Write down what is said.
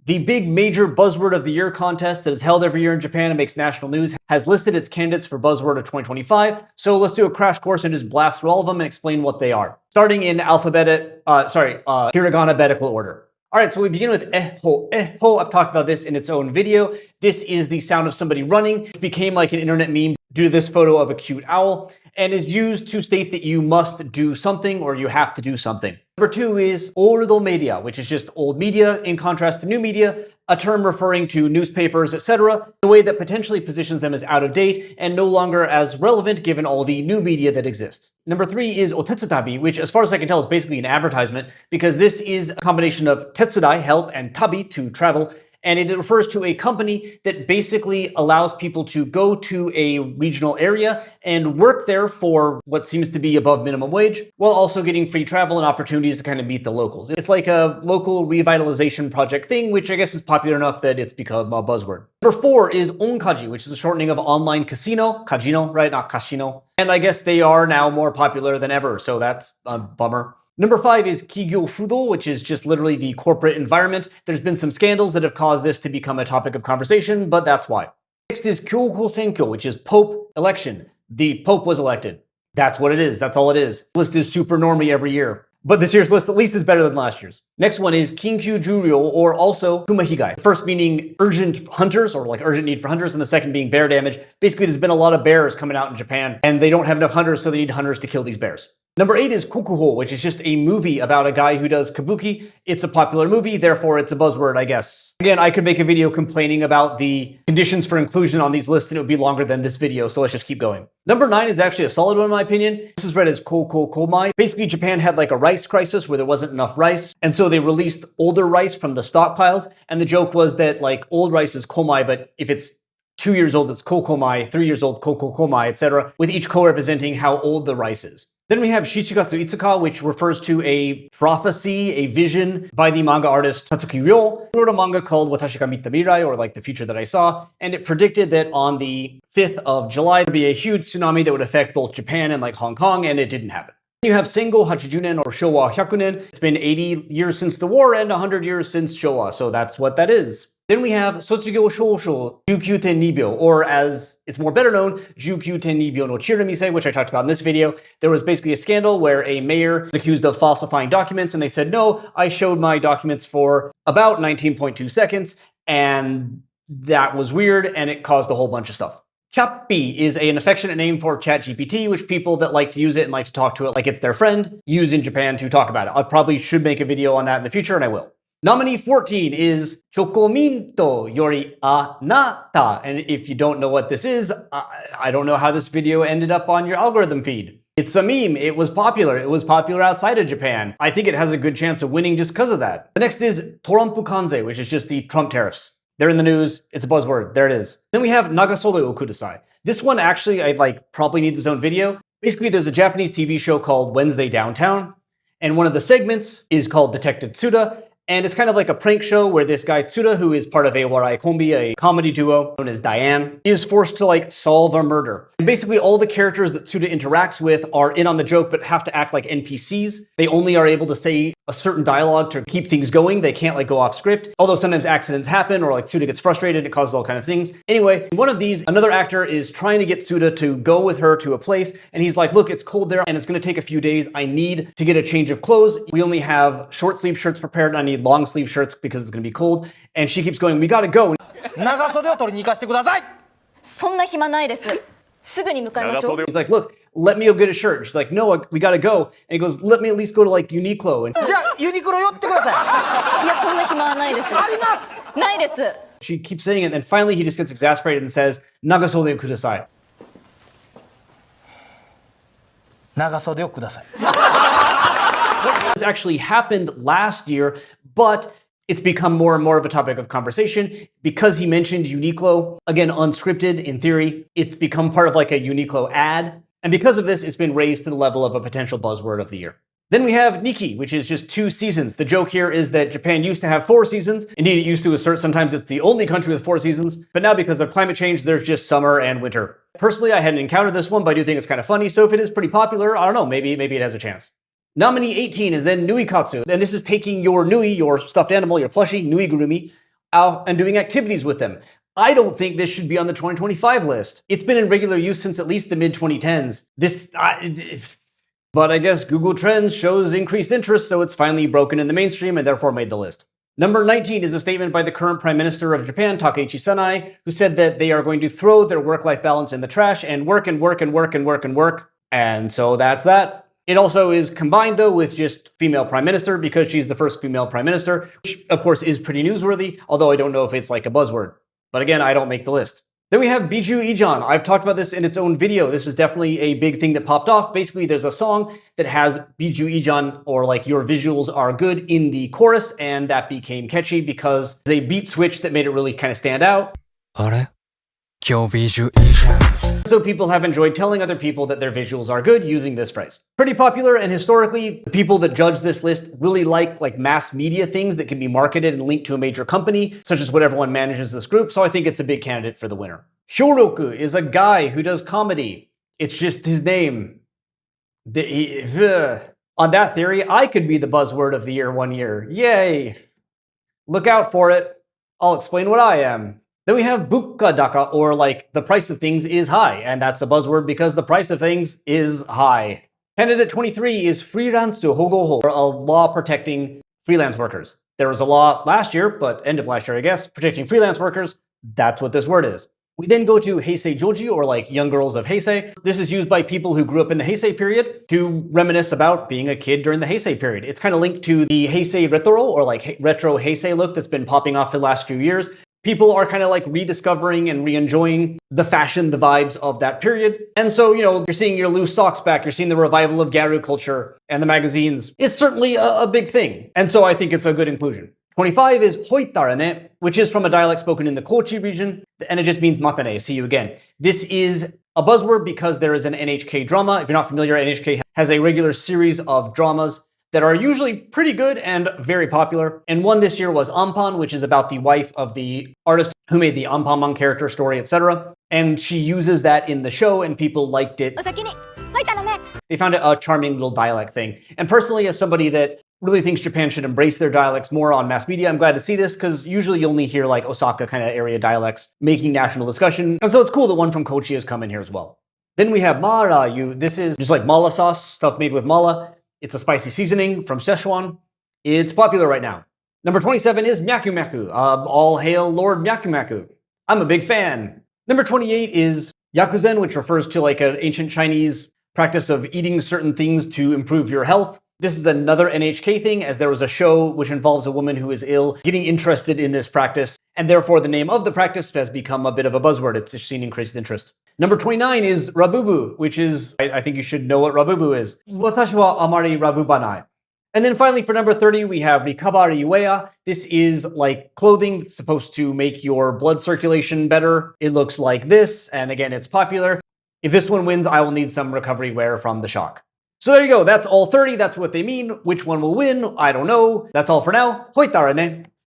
The big major Buzzword of the Year contest that is held every year in Japan and makes national news has listed its candidates for Buzzword of 2025. So let's do a crash course and just blast through all of them and explain what they are. Starting in hiragana-betical order. All right, so we begin with eho. Eho, I've talked about this in its own video. This is the sound of somebody running. It became like an internet meme due to this photo of a cute owl and is used to state that you must do something or you have to do something. Number 2 is old media, which is just old media in contrast to new media, a term referring to newspapers, etc., in a way that potentially positions them as out of date and no longer as relevant given all the new media that exists. Number 3 is otetsutabi, which as far as I can tell is basically an advertisement because this is a combination of tetsudai, help, and tabi, to travel, and it refers to a company that basically allows people to go to a regional area and work there for what seems to be above minimum wage, while also getting free travel and opportunities to kind of meet the locals. It's like a local revitalization project thing, which I guess is popular enough that it's become a buzzword. Number 4 is onkaji, which is a shortening of online casino. Kajino, right? Not casino. And I guess they are now more popular than ever, so that's a bummer. Number 5 is Kigyo Fudo, which is just literally the corporate environment. There's been some scandals that have caused this to become a topic of conversation, but that's why. Next is Kyoko Senkyo, which is Pope election. The Pope was elected. That's what it is. That's all it is. The list is super normie every year. But this year's list at least is better than last year's. Next one is Kinkyu Juryo, or also Kumahigai. First meaning urgent hunters, or like urgent need for hunters, and the second being bear damage. Basically, there's been a lot of bears coming out in Japan, and they don't have enough hunters, so they need hunters to kill these bears. Number 8 is Kokuho, which is just a movie about a guy who does kabuki. It's a popular movie, therefore it's a buzzword, I guess. Again, I could make a video complaining about the conditions for inclusion on these lists and it would be longer than this video, so let's just keep going. Number 9 is actually a solid one in my opinion. This is read as Komai. Basically, Japan had like a rice crisis where there wasn't enough rice, and so they released older rice from the stockpiles, and the joke was that like old rice is komai, but if it's 2 years old, it's kokomai, 3 years old, kokokomai, etc., with each ko representing how old the rice is. Then we have Shichigatsu Itsuka, which refers to a prophecy, a vision by the manga artist Tatsuki Ryo, who wrote a manga called Watashi ga Mitta Mirai, or like the future that I saw, and it predicted that on the 5th of July, there'd be a huge tsunami that would affect both Japan and like Hong Kong, and it didn't happen. You have Sengo Hachijunen, or Showa Hyakunen. It's been 80 years since the war and 100 years since Showa, so that's what that is. Then we have Sotsugyo Shosho 19.2 byō, or as it's more better known, 19.2 byō no Chiramise, which I talked about in this video. There was basically a scandal where a mayor was accused of falsifying documents, and they said, no, I showed my documents for about 19.2 seconds, and that was weird, and it caused a whole bunch of stuff. Chappi is an affectionate name for ChatGPT, which people that like to use it and like to talk to it like it's their friend use in Japan to talk about it. I probably should make a video on that in the future, and I will. Nominee 14 is Chocominto Yori Anata. And if you don't know what this is, I don't know how this video ended up on your algorithm feed. It's a meme. It was popular. It was popular outside of Japan. I think it has a good chance of winning just because of that. The next is Torampu Kanze, which is just the Trump tariffs. They're in the news. It's a buzzword. There it is. Then we have Nagasole Okudasai. This one actually, I probably need its own video. Basically, there's a Japanese TV show called Wednesday Downtown. And one of the segments is called Detective Tsuda. And it's kind of like a prank show where this guy Tsuda, who is part of a warai kombi, a comedy duo known as Diane, is forced to like solve a murder. And basically all the characters that Tsuda interacts with are in on the joke but have to act like NPCs. They only are able to say a certain dialogue to keep things going. They can't like go off script. Although sometimes accidents happen or like Tsuda gets frustrated, it causes all kinds of things. Anyway, in one of these, another actor is trying to get Tsuda to go with her to a place. And he's like, look, it's cold there and it's going to take a few days. I need to get a change of clothes. We only have short sleeve shirts prepared and I need long sleeve shirts because it's going to be cold. And she keeps going, we got to go. He's like, look, let me go get a shirt. She's like, no, we gotta go. And he goes, let me at least go to like Uniqlo. And she keeps saying it, and finally he just gets exasperated and says, Nagasode kudasai. Nagasode kudasai. This actually happened last year, but it's become more and more of a topic of conversation because he mentioned Uniqlo, again, unscripted in theory. It's become part of like a Uniqlo ad. And because of this, it's been raised to the level of a potential buzzword of the year. Then we have Nikki, which is just 2 seasons. The joke here is that Japan used to have 4 seasons. Indeed, it used to assert sometimes it's the only country with 4 seasons. But now because of climate change, there's just summer and winter. Personally, I hadn't encountered this one, but I do think it's kind of funny. So if it is pretty popular, I don't know, maybe it has a chance. Nominee 18 is then Nui Katsu. And this is taking your Nui, your stuffed animal, your plushie, Nui Gurumi, and doing activities with them. I don't think this should be on the 2025 list. It's been in regular use since at least the mid-2010s. But I guess Google Trends shows increased interest, so it's finally broken in the mainstream and therefore made the list. Number 19 is a statement by the current Prime Minister of Japan, Takeichi Sanai, who said that they are going to throw their work-life balance in the trash and work and work and work and work and work. And so that's that. It also is combined, though, with just female prime minister because she's the first female prime minister, which, of course, is pretty newsworthy, although I don't know if it's like a buzzword. But again, I don't make the list. Then we have Biju-ijan. I've talked about this in its own video. This is definitely a big thing that popped off. Basically, there's a song that has Biju-ijan, or like your visuals are good, in the chorus, and that became catchy because there's a beat switch that made it really kind of stand out. So people have enjoyed telling other people that their visuals are good using this phrase. Pretty popular, and historically, the people that judge this list really like mass media things that can be marketed and linked to a major company, such as whatever one manages this group, so I think it's a big candidate for the winner. Hyoroku is a guy who does comedy. It's just his name. On that theory, I could be the buzzword of the year one year. Yay! Look out for it. I'll explain what I am. Then we have bukkadaka, or like the price of things is high, and that's a buzzword because the price of things is high. Candidate 23 is freeransu-hogoho, or a law protecting freelance workers. There was a law last year, but end of last year, I guess, protecting freelance workers. That's what this word is. We then go to Heisei Joji, or like young girls of Heisei. This is used by people who grew up in the Heisei period to reminisce about being a kid during the Heisei period. It's kind of linked to the Heisei retro, or like retro Heisei look that's been popping off for the last few years. People are kind of like rediscovering and re-enjoying the fashion, the vibes of that period. And so, you're seeing your loose socks back, you're seeing the revival of Garu culture and the magazines. It's certainly a big thing. And so I think it's a good inclusion. 25 is hoitarane, which is from a dialect spoken in the Kochi region, and it just means matane, see you again. This is a buzzword because there is an NHK drama. If you're not familiar, NHK has a regular series of dramas that are usually pretty good and very popular. And one this year was Ampan, which is about the wife of the artist who made the Anpanman character story, etc. And she uses that in the show, and people liked it. They found it a charming little dialect thing. And personally, as somebody that really thinks Japan should embrace their dialects more on mass media, I'm glad to see this, because usually you only hear like Osaka kind of area dialects making national discussion. And so it's cool that one from Kochi has come in here as well. Then we have ma-ra-yu. This is just like mala sauce, stuff made with mala. It's a spicy seasoning from Szechuan. It's popular right now. Number 27 is myaku-myaku. All hail Lord Myaku-myaku. I'm a big fan. Number 28 is yakuzen, which refers to like an ancient Chinese practice of eating certain things to improve your health. This is another NHK thing, as there was a show which involves a woman who is ill getting interested in this practice, and therefore the name of the practice has become a bit of a buzzword. It's seen increased interest. Number 29 is rabubu, which is, I think you should know what rabubu is. Watashi wa amari rabubanai. And then finally for number 30, we have rikabari-uea. This is like clothing that's supposed to make your blood circulation better. It looks like this, and again, it's popular. If this one wins, I will need some recovery wear from the shock. So there you go, that's all 30, that's what they mean. Which one will win? I don't know. That's all for now. Hoitarane.